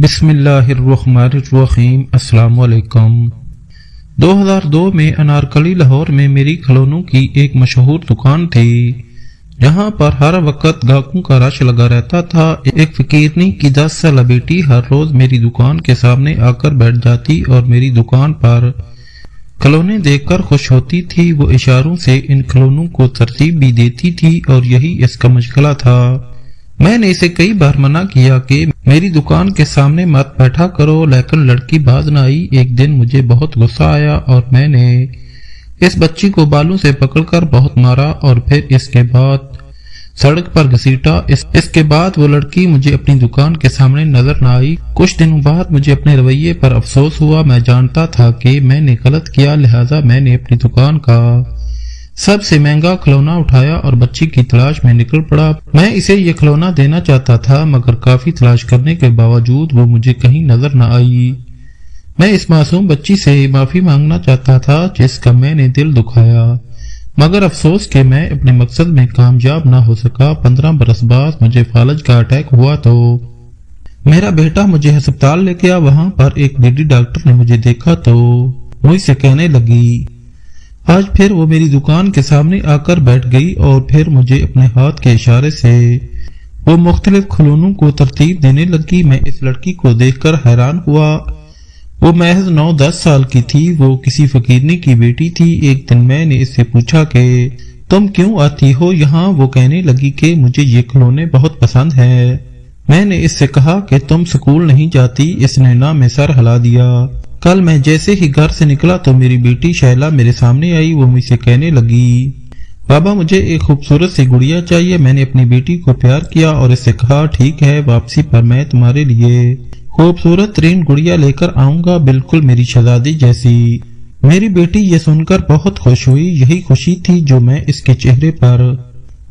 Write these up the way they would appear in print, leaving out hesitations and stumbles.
بسم اللہ الرحمن الرحیم۔ السلام علیکم۔ 2002 میں انارکلی لاہور میں میری کھلونوں کی ایک مشہور دکان تھی جہاں پر ہر وقت گاہکوں کا رش لگا رہتا تھا۔ ایک فقیرنی کی 10 سالہ بیٹی ہر روز میری دکان کے سامنے آ کر بیٹھ جاتی اور میری دکان پر کھلونے دیکھ کر خوش ہوتی تھی۔ وہ اشاروں سے ان کھلونوں کو ترتیب بھی دیتی تھی اور یہی اس کا مشغلہ تھا۔ میں نے اسے کئی بار منع کیا کہ میری دکان کے سامنے مت بیٹھا کرو، لیکن لڑکی باز نہ آئی۔ ایک دن مجھے بہت غصہ آیا اور میں نے اس بچی کو بالوں سے پکڑ کر بہت مارا اور پھر اس کے بعد سڑک پر گھسیٹا۔ اس کے بعد وہ لڑکی مجھے اپنی دکان کے سامنے نظر نہ آئی۔ کچھ دنوں بعد مجھے اپنے رویے پر افسوس ہوا۔ میں جانتا تھا کہ میں نے غلط کیا، لہذا میں نے اپنی دکان کا سب سے مہنگا کھلونا اٹھایا اور بچی کی تلاش میں نکل پڑا۔ میں اسے یہ کھلونا دینا چاہتا تھا مگر کافی تلاش کرنے کے باوجود وہ مجھے کہیں نظر نہ آئی۔ میں اس معصوم بچی سے معافی مانگنا چاہتا تھا جس کا میں نے دل دکھایا، مگر افسوس کہ میں اپنے مقصد میں کامیاب نہ ہو سکا۔ 15 برس بعد مجھے فالج کا اٹیک ہوا تو میرا بیٹا مجھے ہسپتال لے گیا۔ وہاں پر ایک لیڈی ڈاکٹر نے مجھے دیکھا تو مجھ سے کہنے لگی، آج پھر وہ میری دکان کے سامنے آ کر بیٹھ گئی اور پھر مجھے اپنے ہاتھ کے اشارے سے وہ مختلف کھلونوں کو ترتیب دینے لگی۔ میں اس لڑکی کو دیکھ کر حیران ہوا۔ وہ محض 9-10 سال کی تھی۔ وہ کسی فقیرنی کی بیٹی تھی۔ ایک دن میں نے اس سے پوچھا کہ تم کیوں آتی ہو یہاں؟ وہ کہنے لگی کہ مجھے یہ کھلونے بہت پسند ہیں۔ میں نے اس سے کہا کہ تم سکول نہیں جاتی؟ اس نے نہ میں سر ہلا دیا۔ کل میں جیسے ہی گھر سے نکلا تو میری بیٹی شیلا میرے سامنے آئی۔ وہ مجھ سے کہنے لگی، بابا مجھے ایک خوبصورت سی گڑیا چاہیے۔ میں نے اپنی بیٹی کو پیار کیا اور اس سے کہا، ٹھیک ہے، واپسی پر میں تمہارے لیے خوبصورت ترین گڑیا لے کر آؤں گا، بالکل میری شہزادی جیسی۔ میری بیٹی یہ سن کر بہت خوش ہوئی۔ یہی خوشی تھی جو میں اس کے چہرے پر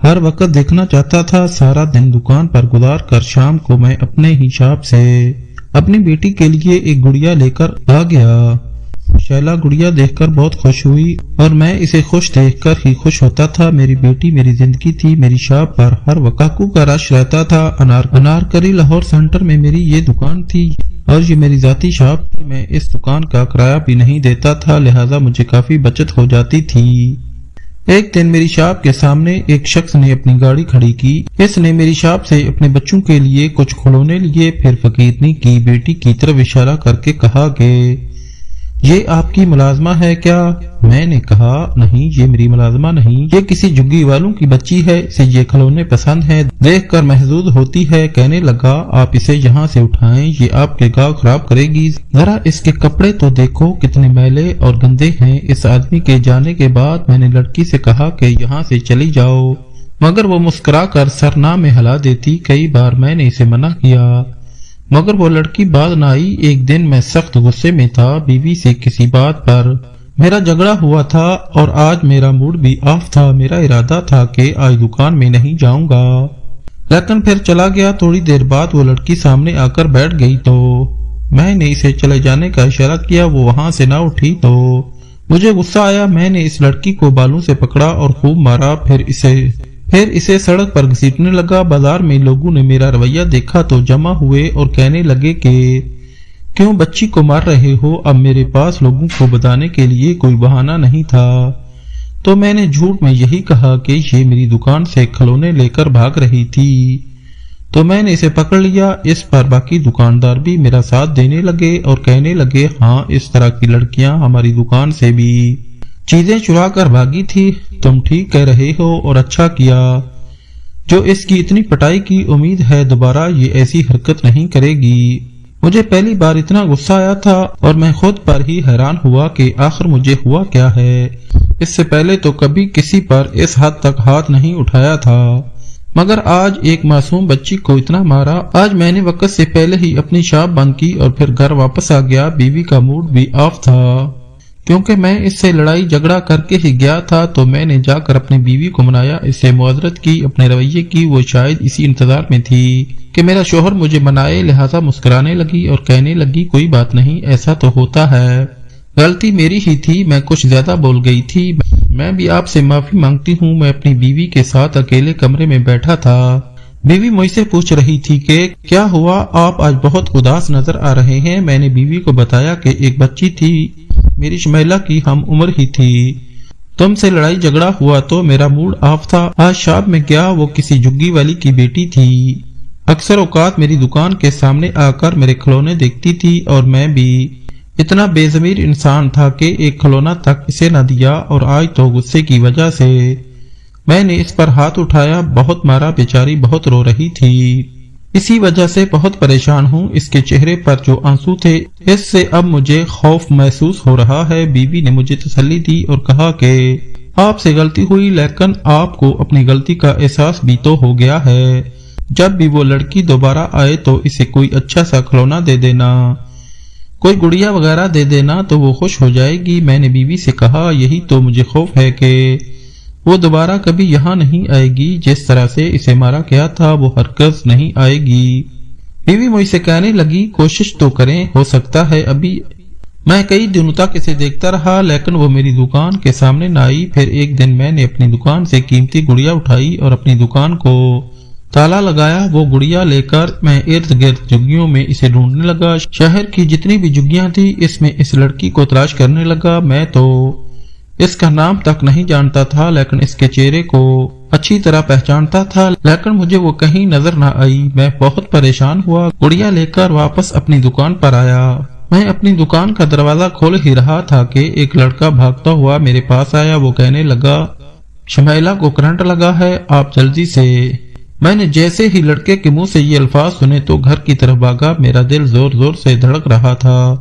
ہر وقت دیکھنا چاہتا تھا۔ سارا دن دکان پر گزار کر شام کو میں اپنے ہی شاپ سے اپنی بیٹی کے لیے ایک گڑیا لے کر آ گیا۔ شیلا گڑیا دیکھ کر بہت خوش ہوئی اور میں اسے خوش دیکھ کر ہی خوش ہوتا تھا۔ میری بیٹی میری زندگی تھی۔ میری شاپ پر ہر وقت کا رش رہتا تھا۔ انارکلی لاہور سینٹر میں میری یہ دکان تھی اور یہ میری ذاتی شاپ تھی۔ میں اس دکان کا کرایہ بھی نہیں دیتا تھا، لہذا مجھے کافی بچت ہو جاتی تھی۔ ایک دن میری شاپ کے سامنے ایک شخص نے اپنی گاڑی کھڑی کی۔ اس نے میری شاپ سے اپنے بچوں کے لیے کچھ کھلونے لیے، پھر فقیرنی کی بیٹی کی طرف اشارہ کر کے کہا کہ یہ آپ کی ملازمہ ہے کیا؟ میں نے کہا، نہیں یہ میری ملازمہ نہیں، یہ کسی جھگی والوں کی بچی ہے، اسے یہ کھلونے پسند ہیں، دیکھ کر محظوظ ہوتی ہے۔ کہنے لگا، آپ اسے یہاں سے اٹھائیں، یہ آپ کے گاؤں خراب کرے گی۔ ذرا اس کے کپڑے تو دیکھو کتنے میلے اور گندے ہیں۔ اس آدمی کے جانے کے بعد میں نے لڑکی سے کہا کہ یہاں سے چلی جاؤ، مگر وہ مسکرا کر سر نہ میں ہلا دیتی۔ کئی بار میں نے اسے منع کیا مگر وہ لڑکی باز نہ آئی۔ ایک دن میں سخت غصے میں تھا۔ بیوی سے کسی بات پر میرا جھگڑا ہوا تھا اور آج میرا موڈ بھی آف تھا۔ میرا ارادہ تھا کہ آج دکان میں نہیں جاؤں گا، لیکن پھر چلا گیا۔ تھوڑی دیر بعد وہ لڑکی سامنے آ کر بیٹھ گئی تو میں نے اسے چلے جانے کا اشارہ کیا۔ وہ وہاں سے نہ اٹھی تو مجھے غصہ آیا۔ میں نے اس لڑکی کو بالوں سے پکڑا اور خوب مارا، پھر اسے سڑک پر گھسیٹنے لگا۔ بازار میں لوگوں نے میرا رویہ دیکھا تو جمع ہوئے اور کہنے لگے کہ کیوں بچی کو مار رہے ہو؟ اب میرے پاس لوگوں کو بتانے کے لیے کوئی بہانہ نہیں تھا تو میں نے جھوٹ میں یہی کہا کہ یہ میری دکان سے کھلونے لے کر بھاگ رہی تھی، تو میں نے اسے پکڑ لیا۔ اس پر باقی دکاندار بھی میرا ساتھ دینے لگے اور کہنے لگے، ہاں اس طرح کی لڑکیاں ہماری دکان سے بھی چیزیں چرا کر بھاگی تھی۔ تم ٹھیک کہہ رہے ہو اور اچھا کیا۔ جو اس کی اتنی پٹائی کی، امید ہے دوبارہ یہ ایسی حرکت نہیں کرے گی۔ مجھے پہلی بار اتنا غصہ آیا تھا اور میں خود پر ہی حیران ہوا کہ آخر مجھے ہوا کیا ہے۔ اس سے پہلے تو کبھی کسی پر اس حد تک ہاتھ نہیں اٹھایا تھا، مگر آج ایک معصوم بچی کو اتنا مارا۔ آج میں نے وقت سے پہلے ہی اپنی شاپ بند کی اور پھر گھر واپس آ گیا۔ بیوی کا موڈ بھی آف تھا کیونکہ میں اس سے لڑائی جھگڑا کر کے ہی گیا تھا، تو میں نے جا کر اپنی بیوی کو منایا، اس سے معذرت کی اپنے رویے کی۔ وہ شاید اسی انتظار میں تھی کہ میرا شوہر مجھے منائے، لہذا مسکرانے لگی اور کہنے لگی، کوئی بات نہیں، ایسا تو ہوتا ہے، غلطی میری ہی تھی، میں کچھ زیادہ بول گئی تھی، میں بھی آپ سے معافی مانگتی ہوں۔ میں اپنی بیوی کے ساتھ اکیلے کمرے میں بیٹھا تھا۔ بیوی مجھ سے پوچھ رہی تھی کہ کیا ہوا، آپ آج بہت اداس نظر آ رہے ہیں۔ میں نے بیوی کو بتایا کہ ایک بچی تھی میری شمیلہ کی ہم عمر ہی تھی، تم سے لڑائی جھگڑا ہوا تو میرا موڈ آف تھا۔ آج شام میں گیا، وہ کسی جھگی والی کی بیٹی تھی، اکثر اوقات میری دکان کے سامنے آ کر میرے کھلونے دیکھتی تھی اور میں بھی اتنا بے ضمیر انسان تھا کہ ایک کھلونا تک اسے نہ دیا، اور آج تو غصے کی وجہ سے میں نے اس پر ہاتھ اٹھایا، بہت مارا، بیچاری بہت رو رہی تھی، اسی وجہ سے بہت پریشان ہوں۔ اس کے چہرے پر جو آنسو تھے اس سے اب مجھے خوف محسوس ہو رہا ہے۔ بیوی نے مجھے تسلی دی اور کہا کہ آپ سے غلطی ہوئی، لیکن آپ کو اپنی غلطی کا احساس بھی تو ہو گیا ہے، جب بھی وہ لڑکی دوبارہ آئے تو اسے کوئی اچھا سا کھلونا دے دینا، کوئی گڑیا وغیرہ دے دینا تو وہ خوش ہو جائے گی۔ میں نے بیوی سے کہا یہی تو مجھے خوف ہے کہ وہ دوبارہ کبھی یہاں نہیں آئے گی، جس طرح سے اسے مارا گیا تھا وہ ہرگز نہیں آئے گی۔ بیوی مجھ سے کہنے لگی کوشش تو کریں، ہو سکتا ہے ابھی۔ میں کئی دنوں تک اسے دیکھتا رہا لیکن وہ میری دکان کے سامنے نہ آئی۔ پھر ایک دن میں نے اپنی دکان سے قیمتی گڑیا اٹھائی اور اپنی دکان کو تالا لگایا۔ وہ گڑیا لے کر میں ارد گرد جھگیوں میں اسے ڈھونڈنے لگا، شہر کی جتنی بھی جھگیاں تھی اس میں اس لڑکی کو تلاش کرنے لگا۔ میں تو اس کا نام تک نہیں جانتا تھا لیکن اس کے چہرے کو اچھی طرح پہچانتا تھا، لیکن مجھے وہ کہیں نظر نہ آئی۔ میں بہت پریشان ہوا، گڑیا لے کر واپس اپنی دکان پر آیا۔ میں اپنی دکان کا دروازہ کھول ہی رہا تھا کہ ایک لڑکا بھاگتا ہوا میرے پاس آیا۔ وہ کہنے لگا شمیلہ کو کرنٹ لگا ہے، آپ جلدی سے۔ میں نے جیسے ہی لڑکے کے منہ سے یہ الفاظ سنے تو گھر کی طرف بھاگا، میرا دل زور زور سے دھڑک رہا تھا۔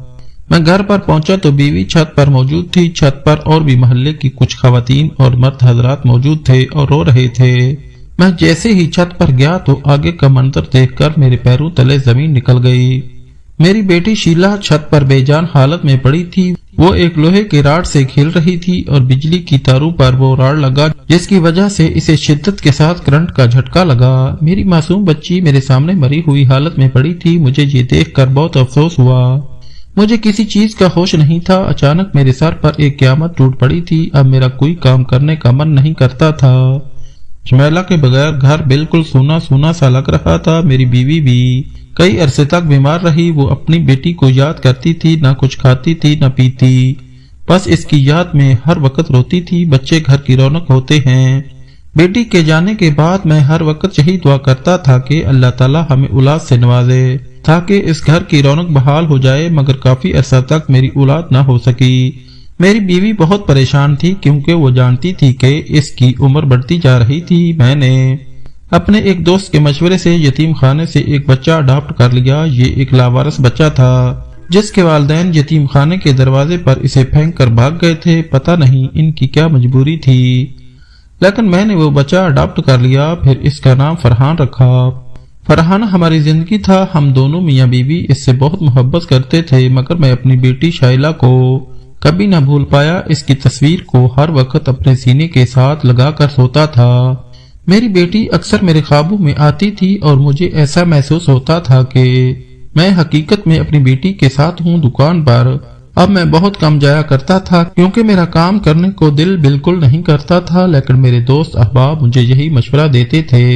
میں گھر پر پہنچا تو بیوی چھت پر موجود تھی، چھت پر اور بھی محلے کی کچھ خواتین اور مرد حضرات موجود تھے اور رو رہے تھے۔ میں جیسے ہی چھت پر گیا تو آگے کا منظر دیکھ کر میرے پیروں تلے زمین نکل گئی۔ میری بیٹی شیلا چھت پر بے جان حالت میں پڑی تھی، وہ ایک لوہے کے راڈ سے کھیل رہی تھی اور بجلی کی تاروں پر وہ راڈ لگا جس کی وجہ سے اسے شدت کے ساتھ کرنٹ کا جھٹکا لگا۔ میری معصوم بچی میرے سامنے مری ہوئی حالت میں پڑی تھی۔ مجھے یہ دیکھ کر بہت افسوس ہوا، مجھے کسی چیز کا ہوش نہیں تھا۔ اچانک میرے سر پر ایک قیامت ٹوٹ پڑی تھی، اب میرا کوئی کام کرنے کا من نہیں کرتا تھا۔ شمیلہ کے بغیر گھر بالکل سونا سونا سا لگ رہا تھا۔ میری بیوی بھی کئی عرصے تک بیمار رہی، وہ اپنی بیٹی کو یاد کرتی تھی، نہ کچھ کھاتی تھی نہ پیتی، بس اس کی یاد میں ہر وقت روتی تھی۔ بچے گھر کی رونق ہوتے ہیں۔ بیٹی کے جانے کے بعد میں ہر وقت یہی دعا کرتا تھا کہ اللہ تعالیٰ ہمیں اولاد سے نوازے تاکہ اس گھر کی رونق بحال ہو جائے، مگر کافی عرصہ تک میری اولاد نہ ہو سکی۔ میری بیوی بہت پریشان تھی کیونکہ وہ جانتی تھی کہ اس کی عمر بڑھتی جا رہی تھی۔ میں نے اپنے ایک دوست کے مشورے سے یتیم خانے سے ایک بچہ اڈاپٹ کر لیا۔ یہ ایک لاوارث بچہ تھا جس کے والدین یتیم خانے کے دروازے پر اسے پھینک کر بھاگ گئے تھے۔ پتہ نہیں ان کی کیا مجبوری تھی، لیکن میں نے وہ بچہ اڈاپٹ کر لیا۔ پھر اس کا نام فرحان رکھا۔ فرحان ہماری زندگی تھا، ہم دونوں میاں بیوی اس سے بہت محبت کرتے تھے، مگر میں اپنی بیٹی شائلہ کو کبھی نہ بھول پایا۔ اس کی تصویر کو ہر وقت اپنے سینے کے ساتھ لگا کر سوتا تھا۔ میری بیٹی اکثر میرے خوابوں میں آتی تھی اور مجھے ایسا محسوس ہوتا تھا کہ میں حقیقت میں اپنی بیٹی کے ساتھ ہوں دکان پر۔ اب میں بہت کم جایا کرتا تھا کیونکہ میرا کام کرنے کو دل بالکل نہیں کرتا تھا، لیکن میرے دوست احباب مجھے یہی مشورہ دیتے تھے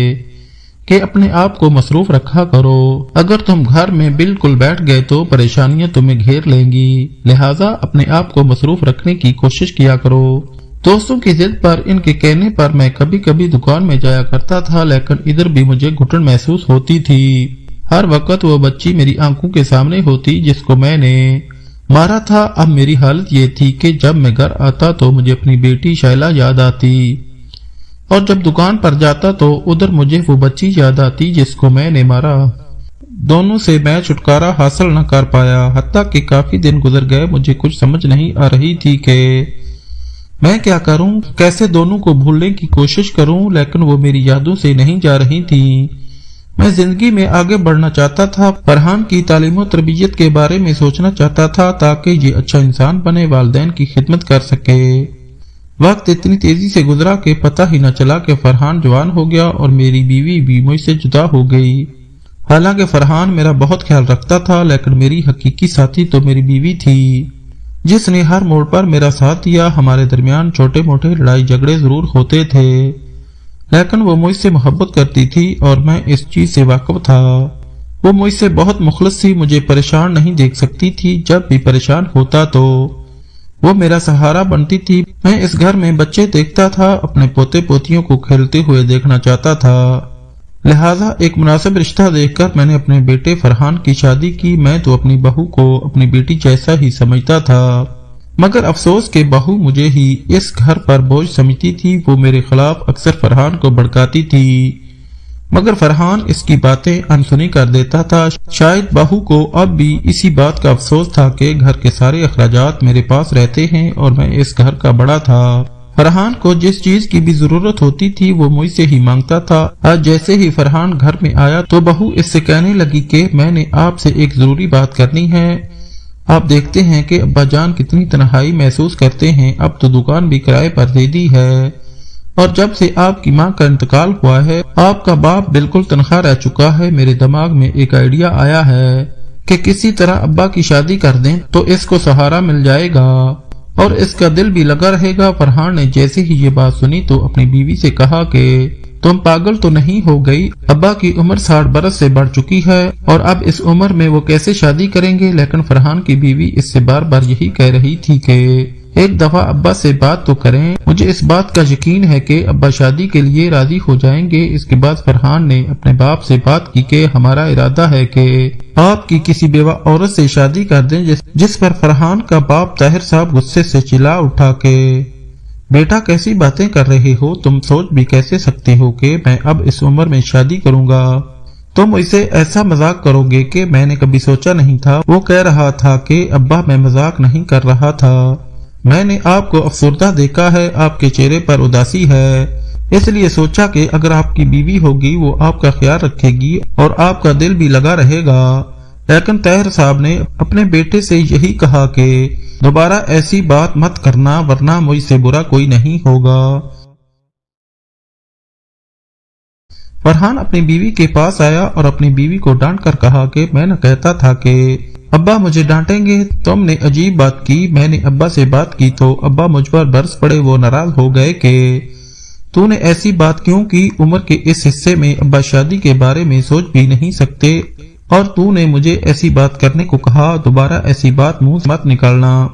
کہ اپنے آپ کو مصروف رکھا کرو، اگر تم گھر میں بالکل بیٹھ گئے تو پریشانیاں تمہیں گھیر لیں گی، لہٰذا اپنے آپ کو مصروف رکھنے کی کوشش کیا کرو۔ دوستوں کی ضد پر، ان کے کہنے پر میں کبھی کبھی دکان میں جایا کرتا تھا، لیکن ادھر بھی مجھے گھٹن محسوس ہوتی تھی۔ ہر وقت وہ بچی میری آنکھوں کے سامنے ہوتی جس کو میں نے مارا تھا۔ اب میری حالت یہ تھی کہ جب میں گھر آتا تو مجھے اپنی بیٹی شائلہ یاد آتی، اور جب دکان پر جاتا تو ادھر مجھے وہ بچی یاد آتی جس کو میں نے مارا۔ دونوں سے میں چھٹکارا حاصل نہ کر پایا، حتیٰ کہ کافی دن گزر گئے۔ مجھے کچھ سمجھ نہیں آ رہی تھی کہ میں کیا کروں، کیسے دونوں کو بھولنے کی کوشش کروں، لیکن وہ میری یادوں سے نہیں جا رہی تھی۔ میں زندگی میں آگے بڑھنا چاہتا تھا، فرحان کی تعلیم و تربیت کے بارے میں سوچنا چاہتا تھا تاکہ یہ اچھا انسان بنے، والدین کی خدمت کر سکے۔ وقت اتنی تیزی سے گزرا کہ پتہ ہی نہ چلا کہ فرحان جوان ہو گیا اور میری بیوی بھی مجھ سے جدا ہو گئی۔ حالانکہ فرحان میرا بہت خیال رکھتا تھا، لیکن میری حقیقی ساتھی تو میری بیوی تھی جس نے ہر موڑ پر میرا ساتھ دیا۔ ہمارے درمیان چھوٹے موٹے لڑائی جھگڑے ضرور ہوتے تھے، لیکن وہ مجھ سے محبت کرتی تھی اور میں اس چیز سے واقف تھا۔ وہ مجھ سے بہت مخلص تھی، مجھے پریشان نہیں دیکھ سکتی تھی، جب بھی پریشان ہوتا تو وہ میرا سہارا بنتی تھی۔ میں اس گھر میں بچے دیکھتا تھا، اپنے پوتے پوتیوں کو کھیلتے ہوئے دیکھنا چاہتا تھا، لہٰذا ایک مناسب رشتہ دیکھ کر میں نے اپنے بیٹے فرحان کی شادی کی۔ میں تو اپنی بہو کو اپنی بیٹی جیسا ہی سمجھتا تھا، مگر افسوس کہ بہو مجھے ہی اس گھر پر بوجھ سمجھتی تھی۔ وہ میرے خلاف اکثر فرحان کو بھڑکاتی تھی، مگر فرحان اس کی باتیں انسنی کر دیتا تھا۔ شاید بہو کو اب بھی اسی بات کا افسوس تھا کہ گھر کے سارے اخراجات میرے پاس رہتے ہیں اور میں اس گھر کا بڑا تھا۔ فرحان کو جس چیز کی بھی ضرورت ہوتی تھی وہ مجھ سے ہی مانگتا تھا۔ آج جیسے ہی فرحان گھر میں آیا تو بہو اس سے کہنے لگی کہ میں نے آپ سے ایک ضروری بات کرنی ہے۔ آپ دیکھتے ہیں کہ ابا جان کتنی تنہائی محسوس کرتے ہیں، اب تو دکان بھی کرائے پر دے دی ہے، اور جب سے آپ کی ماں کا انتقال ہوا ہے آپ کا باپ بالکل تنہا رہ چکا ہے۔ میرے دماغ میں ایک آئیڈیا آیا ہے کہ کسی طرح ابا کی شادی کر دیں تو اس کو سہارا مل جائے گا اور اس کا دل بھی لگا رہے گا۔ فرحان نے جیسے ہی یہ بات سنی تو اپنی بیوی سے کہا کہ تم پاگل تو نہیں ہو گئی، ابا کی عمر 60 برس سے بڑھ چکی ہے اور اب اس عمر میں وہ کیسے شادی کریں گے؟ لیکن فرحان کی بیوی اس سے بار بار یہی کہہ رہی تھی کہ ایک دفعہ ابا سے بات تو کریں، مجھے اس بات کا یقین ہے کہ ابا شادی کے لیے راضی ہو جائیں گے۔ اس کے بعد فرحان نے اپنے باپ سے بات کی کہ ہمارا ارادہ ہے کہ آپ کی کسی بیوہ عورت سے شادی کر دیں، جس پر فرحان کا باپ طاہر صاحب غصے سے چلا اٹھا کہ بیٹا کیسی باتیں کر رہے ہو، تم سوچ بھی کیسے سکتے ہو کہ میں اب اس عمر میں شادی کروں گا؟ تم اسے ایسا مذاق کرو گے کہ میں نے کبھی سوچا نہیں تھا۔ وہ کہہ رہا تھا کہ ابا میں مذاق نہیں کر رہا تھا، میں نے آپ کو افسردہ دیکھا ہے، آپ کے چہرے پر اداسی ہے، اس لیے سوچا کہ اگر آپ کی بیوی ہوگی وہ آپ کا خیال رکھے گی اور آپ کا دل بھی لگا رہے گا۔ لیکن طاہر صاحب نے اپنے بیٹے سے یہی کہا کہ دوبارہ ایسی بات مت کرنا ورنہ مجھ سے برا کوئی نہیں ہوگا۔ فرحان اپنی بیوی کے پاس آیا اور اپنی بیوی کو ڈانٹ کر کہا کہ میں نہ کہتا تھا کہ ابا مجھے ڈانٹیں گے، تم نے عجیب بات کی، میں نے ابا سے بات کی تو ابا مجھ پر برس پڑے، وہ ناراض ہو گئے کہ تو نے ایسی بات کیوں کی، عمر کے اس حصے میں ابا شادی کے بارے میں سوچ بھی نہیں سکتے اور تو نے مجھے ایسی بات کرنے کو کہا، دوبارہ ایسی بات منہ سے مت نکالنا۔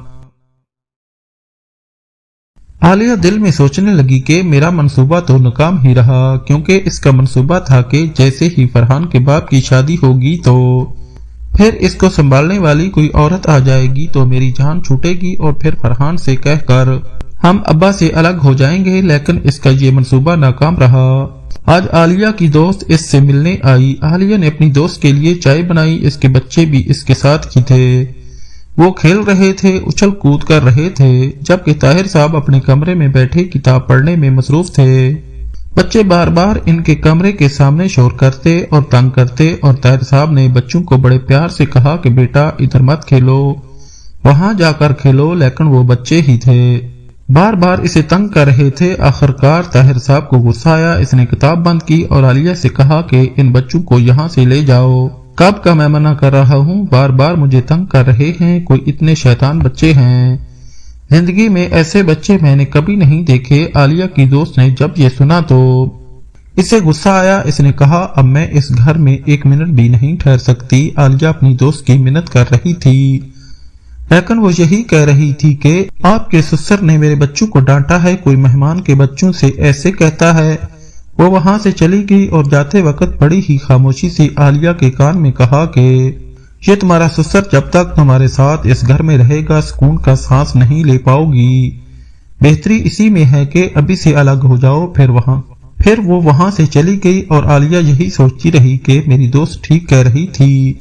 عالیہ دل میں سوچنے لگی کہ میرا منصوبہ تو ناکام ہی رہا، کیونکہ اس کا منصوبہ تھا کہ جیسے ہی فرحان کے باپ کی شادی ہوگی تو پھر اس کو سنبھالنے والی کوئی عورت آ جائے گی تو میری جان چھوٹے گی اور پھر فرحان سے کہہ کر ہم ابا سے الگ ہو جائیں گے، لیکن اس کا یہ منصوبہ ناکام رہا۔ آج عالیہ کی دوست اس سے ملنے آئی، عالیہ نے اپنی دوست کے لیے چائے بنائی، اس کے بچے بھی اس کے ساتھ ہی تھے، وہ کھیل رہے تھے، اچھل کود کر رہے تھے، جبکہ طاہر صاحب اپنے کمرے میں بیٹھے کتاب پڑھنے میں مصروف تھے۔ بچے بار بار ان کے کمرے کے سامنے شور کرتے اور تنگ کرتے اور طاہر صاحب نے بچوں کو بڑے پیار سے کہا کہ بیٹا ادھر مت کھیلو، وہاں جا کر کھیلو، لیکن وہ بچے ہی تھے، بار بار اسے تنگ کر رہے تھے۔ آخرکار طاہر صاحب کو غصہ آیا، اس نے کتاب بند کی اور عالیہ سے کہا کہ ان بچوں کو یہاں سے لے جاؤ، کب کا میں منع کر رہا ہوں، بار بار مجھے تنگ کر رہے ہیں، کوئی اتنے شیطان بچے ہیں، زندگی میں ایسے بچے میں نے کبھی نہیں دیکھے۔ عالیہ کی دوست نے جب یہ سنا تو اسے غصہ آیا، اس نے کہا اب میں اس گھر میں ایک منٹ بھی نہیں ٹھہر سکتی۔ عالیہ اپنی دوست کی منت کر رہی تھی، لیکن وہ یہی کہہ رہی تھی کہ آپ کے سسر نے میرے بچوں کو ڈانٹا ہے، کوئی مہمان کے بچوں سے ایسے کہتا ہے۔ وہ وہاں سے چلی گئی اور جاتے وقت بڑی ہی خاموشی سے عالیہ کے کان میں کہا کہ یہ تمہارا سسر جب تک تمہارے ساتھ اس گھر میں رہے گا سکون کا سانس نہیں لے پاؤ گی، بہتری اسی میں ہے کہ ابھی سے الگ ہو جاؤ۔ پھر وہ وہاں سے چلی گئی اور عالیہ یہی سوچتی رہی کہ میری دوست ٹھیک کہہ رہی تھی،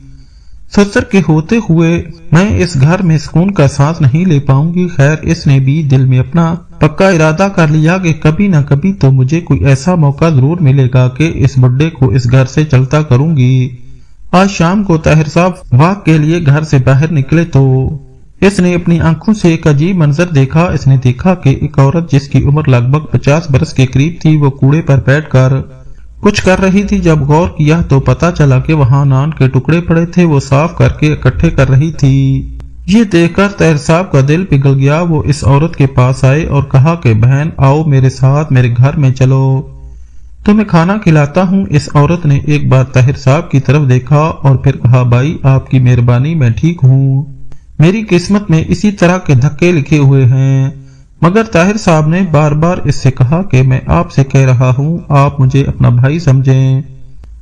سسر کے ہوتے ہوئے میں اس گھر میں سکون کا سانس نہیں لے پاؤں گی۔ خیر اس نے بھی دل میں اپنا پکا ارادہ کر لیا کہ کبھی نہ کبھی تو مجھے کوئی ایسا موقع ضرور ملے گا کہ اس بڈے کو اس گھر سے چلتا کروں گی۔ آج شام کو طاہر صاحب واک کے لیے گھر سے باہر نکلے تو اس نے اپنی آنکھوں سے ایک عجیب منظر دیکھا۔ اس نے دیکھا کہ ایک عورت جس کی عمر لگ بھگ 50 برس کے قریب تھی وہ کوڑے پر بیٹھ کر کچھ کر رہی تھی۔ جب غور کیا تو پتا چلا کہ وہاں نان کے ٹکڑے پڑے تھے، وہ صاف کر کے اکٹھے کر رہی تھی۔ یہ دیکھ کر طاہر صاحب کا دل پگھل گیا، وہ اس عورت کے پاس آئے اور کہا کہ بہن آؤ میرے ساتھ، میرے گھر میں چلو۔ تمہیں کھانا کھلاتا ہوں۔ اس عورت نے ایک بار طاہر صاحب کی طرف دیکھا اور پھر کہا، بھائی آپ کی مہربانی، میں ٹھیک ہوں، میری قسمت میں اسی طرح کے دھکے لکھے ہوئے ہیں۔ مگر طاہر صاحب نے بار بار اس سے کہا کہ میں آپ سے کہہ رہا ہوں آپ مجھے اپنا بھائی سمجھیں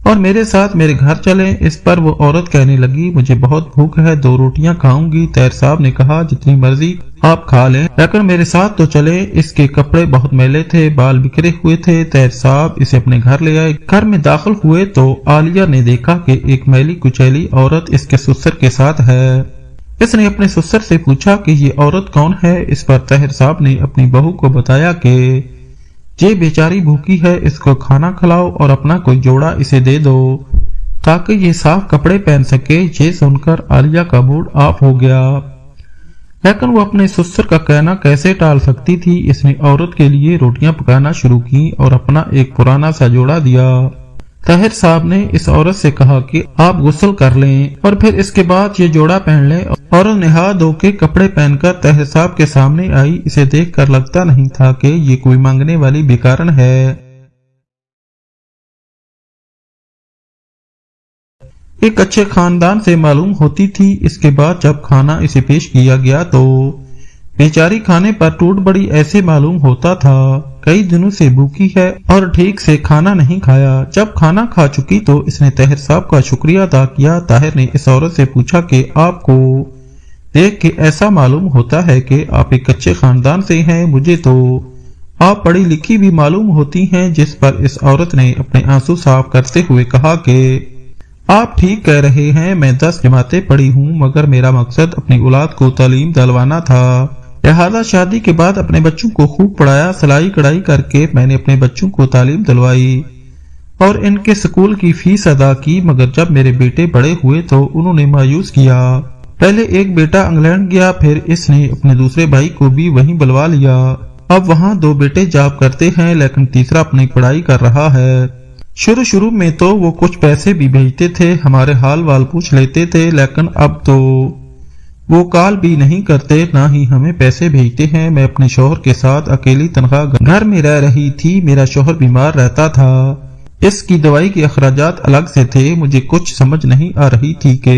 اور میرے ساتھ میرے گھر چلیں۔ اس پر وہ عورت کہنے لگی، مجھے بہت بھوک ہے، 2 روٹیاں کھاؤں گی۔ طاہر صاحب نے کہا، جتنی مرضی آپ کھا لیں، لیکن میرے ساتھ تو چلیں۔ اس کے کپڑے بہت میلے تھے، بال بکھرے ہوئے تھے۔ طاہر صاحب اسے اپنے گھر لے آئے۔ گھر میں داخل ہوئے تو عالیہ نے دیکھا کہ ایک میلی کچیلی عورت اس کے سسر کے ساتھ ہے۔ اس نے اپنے سسر سے پوچھا کہ یہ عورت کون ہے؟ اس پر طاہر صاحب نے اپنی بہو کو بتایا کہ یہ بیچاری بھوکی ہے، اس کو کھانا کھلاؤ اور اپنا کوئی جوڑا اسے دے دو تاکہ یہ صاف کپڑے پہن سکے۔ یہ سن کر عالیہ کا موڈ آف ہو گیا، لیکن وہ اپنے سسر کا کہنا کیسے ٹال سکتی تھی۔ اس نے عورت کے لیے روٹیاں پکانا شروع کی اور اپنا ایک پرانا سا جوڑا دیا۔ طاہر صاحب نے اس عورت سے کہا کہ آپ غسل کر لیں اور پھر اس کے بعد یہ جوڑا پہن لیں۔ عورت نہا دھو کے کپڑے پہن کر طاہر صاحب کے سامنے آئی۔ اسے دیکھ کر لگتا نہیں تھا کہ یہ کوئی مانگنے والی بیکارن ہے۔ ایک اچھے خاندان سے معلوم ہوتی تھی۔ اس کے بعد جب کھانا اسے پیش کیا گیا تو بیچاری کھانے پر ٹوٹ بڑی، ایسے معلوم ہوتا تھا کئی دنوں سے بھوکی ہے اور ٹھیک سے کھانا نہیں کھایا۔ جب کھانا کھا چکی تو اس نے طاہر صاحب کا شکریہ ادا کیا۔ طاہر نے اس عورت سے پوچھا کہ آپ کو دیکھ کے ایسا معلوم ہوتا ہے کہ آپ ایک اچھے خاندان سے ہیں، مجھے تو آپ پڑھی لکھی بھی معلوم ہوتی ہیں۔ جس پر اس عورت نے اپنے آنسو صاف کرتے ہوئے کہا کہ آپ ٹھیک کہہ رہے ہیں، میں 10 جماعتیں پڑھی ہوں، مگر میرا مقصد اپنی اولاد کو تعلیم دلوانا تھا، لہذا شادی کے بعد اپنے بچوں کو خوب پڑھایا، سلائی کڑھائی کر کے میں نے اپنے بچوں کو تعلیم دلوائی اور ان کے سکول کی فیس ادا کی۔ مگر جب میرے بیٹے بڑے ہوئے تو انہوں نے مایوس کیا۔ پہلے ایک بیٹا انگلینڈ گیا، پھر اس نے اپنے دوسرے بھائی کو بھی وہیں بلوا لیا۔ اب وہاں 2 بیٹے جاب کرتے ہیں، لیکن تیسرا اپنی پڑھائی کر رہا ہے۔ شروع میں تو وہ کچھ پیسے بھی بھیجتے تھے، ہمارے حال وال پوچھ لیتے تھے، لیکن اب تو وہ کال بھی نہیں کرتے، نہ ہی ہمیں پیسے بھیجتے ہیں۔ میں اپنے شوہر کے ساتھ اکیلی تنہا گھر میں رہ رہی تھی، میرا شوہر بیمار رہتا تھا، اس کی دوائی کے اخراجات الگ سے تھے۔ مجھے کچھ سمجھ نہیں آ رہی تھی کہ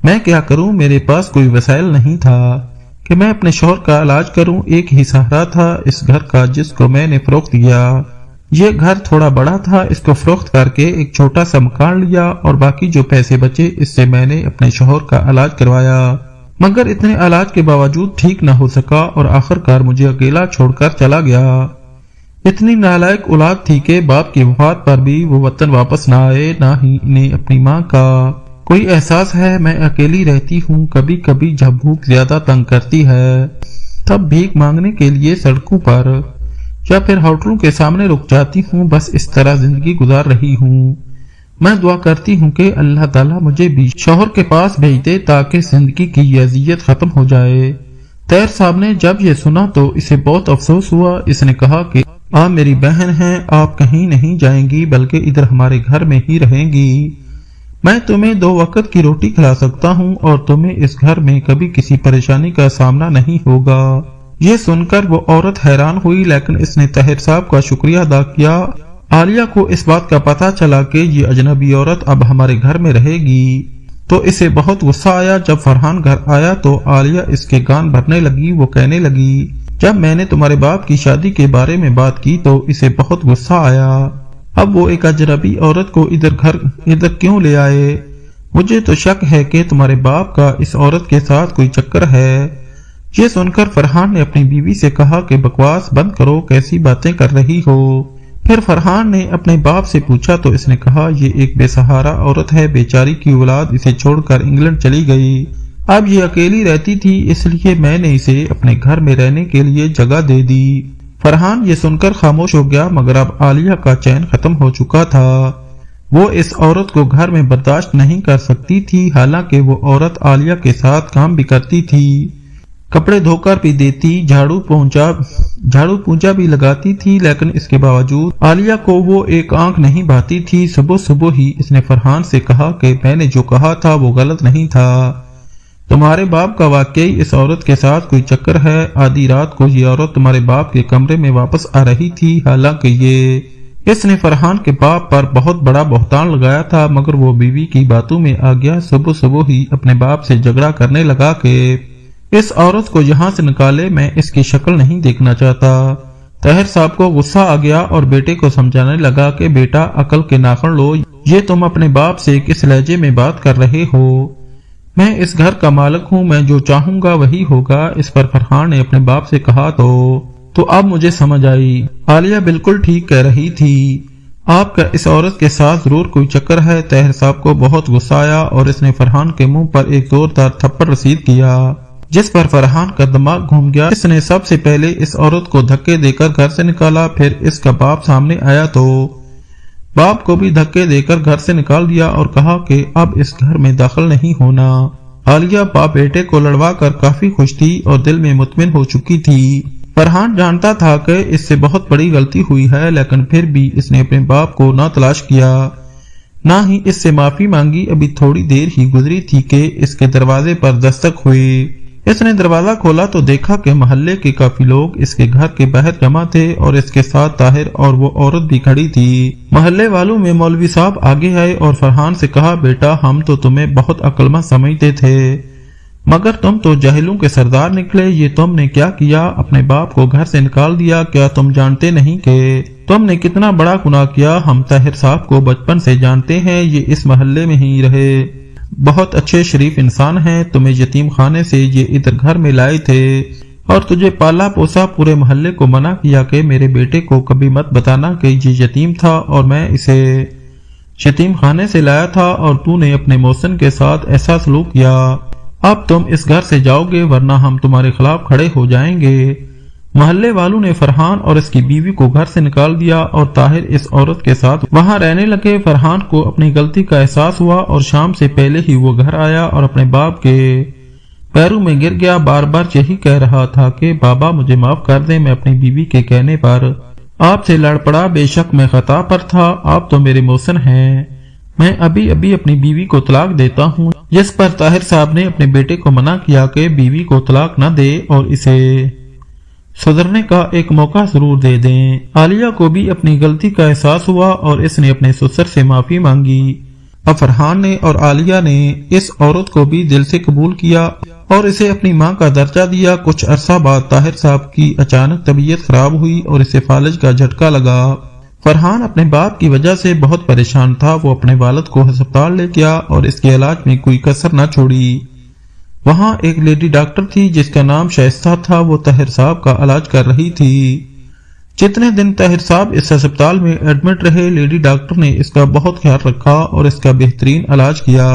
میں کیا کروں، میرے پاس کوئی وسائل نہیں تھا کہ میں اپنے شوہر کا علاج کروں۔ ایک ہی سہارا تھا اس گھر کا، جس کو میں نے فروخت کیا۔ یہ گھر تھوڑا بڑا تھا، اس کو فروخت کر کے ایک چھوٹا سا مکان لیا اور باقی جو پیسے بچے اس سے میں نے اپنے شوہر کا علاج کروایا، مگر اتنے علاج کے باوجود ٹھیک نہ ہو سکا اور آخر کار مجھے اکیلا چھوڑ کر چلا گیا۔ اتنی نالائق اولاد تھی کہ باپ کی وفات پر بھی وہ وطن واپس نہ آئے، نہ ہی انہیں اپنی ماں کا کوئی احساس ہے۔ میں اکیلی رہتی ہوں، کبھی کبھی جب بھوک زیادہ تنگ کرتی ہے تب بھیک مانگنے کے لیے سڑکوں پر یا پھر ہوٹلوں کے سامنے رک جاتی ہوں، بس اس طرح زندگی گزار رہی ہوں۔ میں دعا کرتی ہوں کہ اللہ تعالیٰ مجھے بھی شوہر کے پاس بھیج دے تاکہ زندگی کی یہ اذیت ختم ہو جائے۔ طاہر صاحب نے جب یہ سنا تو اسے بہت افسوس ہوا۔ اس نے کہا کہ آپ میری بہن ہیں، آپ کہیں نہیں جائیں گی بلکہ ادھر ہمارے گھر میں ہی رہیں گی۔ میں تمہیں 2 وقت کی روٹی کھلا سکتا ہوں اور تمہیں اس گھر میں کبھی کسی پریشانی کا سامنا نہیں ہوگا۔ یہ سن کر وہ عورت حیران ہوئی، لیکن اس نے طاہر صاحب کا شکریہ ادا کیا۔ عالیہ کو اس بات کا پتہ چلا کہ یہ اجنبی عورت اب ہمارے گھر میں رہے گی تو اسے بہت غصہ آیا۔ جب فرحان گھر آیا تو عالیہ اس کے کان بھرنے لگی۔ وہ کہنے لگی، جب میں نے تمہارے باپ کی شادی کے بارے میں بات کی تو اسے بہت غصہ آیا، اب وہ ایک اجنبی عورت کو ادھر کیوں لے آئے؟ مجھے تو شک ہے کہ تمہارے باپ کا اس عورت کے ساتھ کوئی چکر ہے۔ یہ سن کر فرحان نے اپنی بیوی سے کہا کہ بکواس بند کرو، کیسی باتیں کر رہی ہو؟ پھر فرحان نے اپنے باپ سے پوچھا تو اس نے کہا یہ ایک بے سہارا عورت ہے، بیچاری کی اولاد اسے چھوڑ کر انگلینڈ چلی گئی، اب یہ اکیلی رہتی تھی، اس لیے میں نے اسے اپنے گھر میں رہنے کے لیے جگہ دے دی۔ فرحان یہ سن کر خاموش ہو گیا، مگر اب عالیہ کا چین ختم ہو چکا تھا۔ وہ اس عورت کو گھر میں برداشت نہیں کر سکتی تھی، حالانکہ وہ عورت عالیہ کے ساتھ کام بھی کرتی تھی، کپڑے دھو کر بھی دیتی، جھاڑو پونچھا بھی لگاتی تھی، لیکن اس کے باوجود عالیہ کو وہ ایک آنکھ نہیں بھاتی تھی۔ صبح ہی اس نے فرحان سے کہا کہ میں نے جو کہا تھا وہ غلط نہیں تھا، تمہارے باپ کا واقعی اس عورت کے ساتھ کوئی چکر ہے۔ آدھی رات کو یہ عورت تمہارے باپ کے کمرے میں واپس آ رہی تھی، حالانکہ یہ اس نے فرحان کے باپ پر بہت بڑا بہتان لگایا تھا، مگر وہ بیوی کی باتوں میں آ گیا۔ صبح صبح ہی اپنے باپ سے جھگڑا کرنے لگا کہ اس عورت کو یہاں سے نکالے، میں اس کی شکل نہیں دیکھنا چاہتا۔ طاہر صاحب کو غصہ آ گیا اور بیٹے کو سمجھانے لگا کہ بیٹا عقل کے ناخن لو، یہ تم اپنے باپ سے کس لہجے میں بات کر رہے ہو؟ میں اس گھر کا مالک ہوں، میں جو چاہوں گا وہی ہوگا۔ اس پر فرحان نے اپنے باپ سے کہا تو اب مجھے سمجھ آئی، عالیہ بالکل ٹھیک کہہ رہی تھی، آپ کا اس عورت کے ساتھ ضرور کوئی چکر ہے۔ طاہر صاحب کو بہت غصہ آیا اور اس نے فرحان کے منہ پر ایک زوردار تھپڑ رسید کیا، جس پر فرحان کا دماغ گھوم گیا۔ اس نے سب سے پہلے اس عورت کو دھکے دے کر گھر سے نکالا، پھر اس کا باپ سامنے آیا تو باپ کو بھی دھکے دے کر گھر سے نکال دیا اور کہا کہ اب اس گھر میں داخل نہیں ہونا۔ عالیہ باپ بیٹے کو لڑوا کر کافی خوش تھی اور دل میں مطمئن ہو چکی تھی۔ فرحان جانتا تھا کہ اس سے بہت بڑی غلطی ہوئی ہے، لیکن پھر بھی اس نے اپنے باپ کو نہ تلاش کیا نہ ہی اس سے معافی مانگی۔ ابھی تھوڑی دیر ہی گزری تھی کہ اس کے دروازے پر دستک ہوئی۔ اس نے دروازہ کھولا تو دیکھا کہ محلے کے کافی لوگ اس کے گھر کے باہر جمع تھے اور اس کے ساتھ طاہر اور وہ عورت بھی کھڑی تھی۔ محلے والوں میں مولوی صاحب آگے آئے اور فرحان سے کہا، بیٹا ہم تو تمہیں بہت عقل مند سمجھتے تھے، مگر تم تو جاہلوں کے سردار نکلے۔ یہ تم نے کیا کیا؟ اپنے باپ کو گھر سے نکال دیا۔ کیا تم جانتے نہیں کہ تم نے کتنا بڑا گناہ کیا؟ ہم طاہر صاحب کو بچپن سے جانتے ہیں، یہ اس محلے میں ہی رہے، بہت اچھے شریف انسان ہیں۔ تمہیں یتیم خانے سے یہ ادھر گھر میں لائے تھے اور تجھے پالا پوسا، پورے محلے کو منع کیا کہ میرے بیٹے کو کبھی مت بتانا کہ یہ یتیم تھا اور میں اسے یتیم خانے سے لایا تھا، اور تو نے اپنے محسن کے ساتھ ایسا سلوک کیا۔ اب تم اس گھر سے جاؤ گے ورنہ ہم تمہارے خلاف کھڑے ہو جائیں گے۔ محلے والوں نے فرحان اور اس کی بیوی کو گھر سے نکال دیا اور طاہر اس عورت کے ساتھ وہاں رہنے لگے۔ فرحان کو اپنی غلطی کا احساس ہوا اور شام سے پہلے ہی وہ گھر آیا اور اپنے باپ کے پیروں میں گر گیا، بار بار یہی کہہ رہا تھا کہ بابا مجھے معاف کر دیں۔ میں اپنی بیوی کے کہنے پر آپ سے لڑ پڑا، بے شک میں خطا پر تھا، آپ تو میرے محسن ہیں، میں ابھی اپنی بیوی کو طلاق دیتا ہوں۔ جس پر طاہر صاحب نے اپنے بیٹے کو منع کیا کہ بیوی کو طلاق نہ دے اور اسے سدھرنے کا ایک موقع ضرور دے دیں۔ عالیہ کو بھی اپنی غلطی کا احساس ہوا اور اس نے اپنے سسر سے معافی مانگی۔ اب فرحان نے اور عالیہ نے اس عورت کو بھی دل سے قبول کیا اور اسے اپنی ماں کا درجہ دیا۔ کچھ عرصہ بعد طاہر صاحب کی اچانک طبیعت خراب ہوئی اور اسے فالج کا جھٹکا لگا۔ فرحان اپنے باپ کی وجہ سے بہت پریشان تھا۔ وہ اپنے والد کو ہسپتال لے گیا اور اس کے علاج میں کوئی کسر نہ چھوڑی۔ وہاں ایک لیڈی ڈاکٹر تھی جس کا نام شائستہ تھا، وہ طاہر صاحب کا علاج کر رہی تھی۔ جتنے دن طاہر صاحب اس ہسپتال میں ایڈمٹ رہے، لیڈی ڈاکٹر نے اس کا بہت خیال رکھا اور اس کا بہترین علاج کیا۔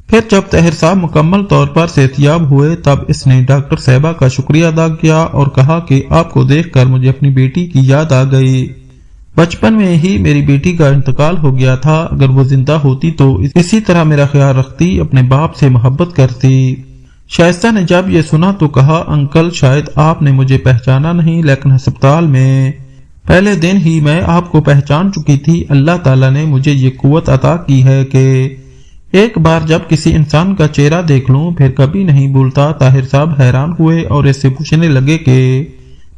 پھر جب طاہر صاحب مکمل طور پر صحتیاب ہوئے تب اس نے ڈاکٹر صاحبہ کا شکریہ ادا کیا اور کہا کہ آپ کو دیکھ کر مجھے اپنی بیٹی کی یاد آ گئی۔ بچپن میں ہی میری بیٹی کا انتقال ہو گیا تھا، اگر وہ زندہ ہوتی تو اسی طرح میرا خیال رکھتی، اپنے باپ سے محبت کرتی۔ شائستہ نے جب یہ سنا تو کہا، انکل شاید آپ نے مجھے پہچانا نہیں، لیکن ہسپتال میں پہلے دن ہی میں آپ کو پہچان چکی تھی۔ اللہ تعالیٰ نے مجھے یہ قوت عطا کی ہے کہ ایک بار جب کسی انسان کا چہرہ دیکھ لوں پھر کبھی نہیں بھولتا۔ طاہر صاحب حیران ہوئے اور اس سے پوچھنے لگے کہ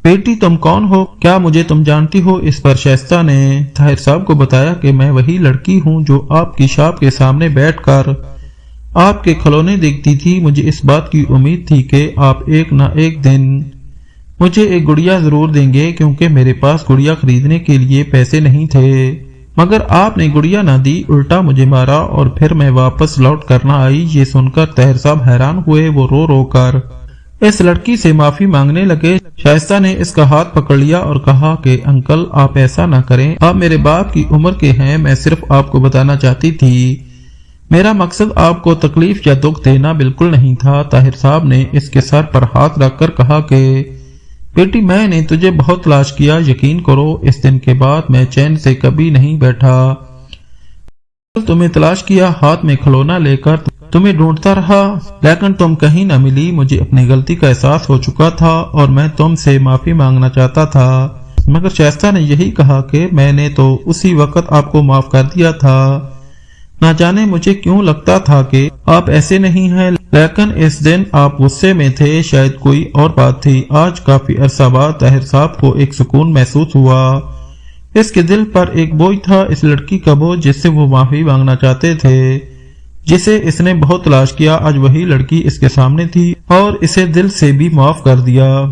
بیٹی تم کون ہو؟ کیا مجھے تم جانتی ہو؟ اس پر شائستہ نے طاہر صاحب کو بتایا کہ میں وہی لڑکی ہوں جو آپ کی شاپ کے سامنے بیٹھ کر آپ کے کھلونے دیکھتی تھی۔ مجھے اس بات کی امید تھی کہ آپ ایک نہ ایک دن مجھے ایک گڑیا ضرور دیں گے، کیونکہ میرے پاس گڑیا خریدنے کے لیے پیسے نہیں تھے، مگر آپ نے گڑیا نہ دی، الٹا مجھے مارا اور پھر میں واپس لوٹ کر نہ آئی۔ یہ سن کر طاہر صاحب حیران ہوئے، وہ رو رو کر اس لڑکی سے معافی مانگنے لگے۔ شائستہ نے اس کا ہاتھ پکڑ لیا اور کہا کہ انکل آپ ایسا نہ کریں، آپ میرے باپ کی عمر کے ہیں، میں صرف آپ کو بتانا چاہتی تھی، میرا مقصد آپ کو تکلیف یا دکھ دینا بالکل نہیں تھا۔ طاہر صاحب نے اس کے سر پر ہاتھ رکھ کر کہا کہ بیٹی میں نے تجھے بہت تلاش کیا، یقین کرو اس دن کے بعد میں چین سے کبھی نہیں بیٹھا، تمہیں تلاش کیا، ہاتھ میں کھلونا لے کر تمہیں ڈھونڈتا رہا، لیکن تم کہیں نہ ملی۔ مجھے اپنی غلطی کا احساس ہو چکا تھا اور میں تم سے معافی مانگنا چاہتا تھا، مگر شائستہ نے یہی کہا کہ میں نے تو اسی وقت آپ کو معاف کر دیا تھا، نہ جانے مجھے کیوں لگتا تھا کہ آپ ایسے نہیں ہیں، لیکن اس دن آپ غصے میں تھے، شاید کوئی اور بات تھی۔ آج کافی عرصہ بعد طاہر صاحب کو ایک سکون محسوس ہوا۔ اس کے دل پر ایک بوجھ تھا، اس لڑکی کا بوجھ جس سے وہ معافی مانگنا چاہتے تھے، جسے اس نے بہت تلاش کیا۔ آج وہی لڑکی اس کے سامنے تھی اور اسے دل سے بھی معاف کر دیا۔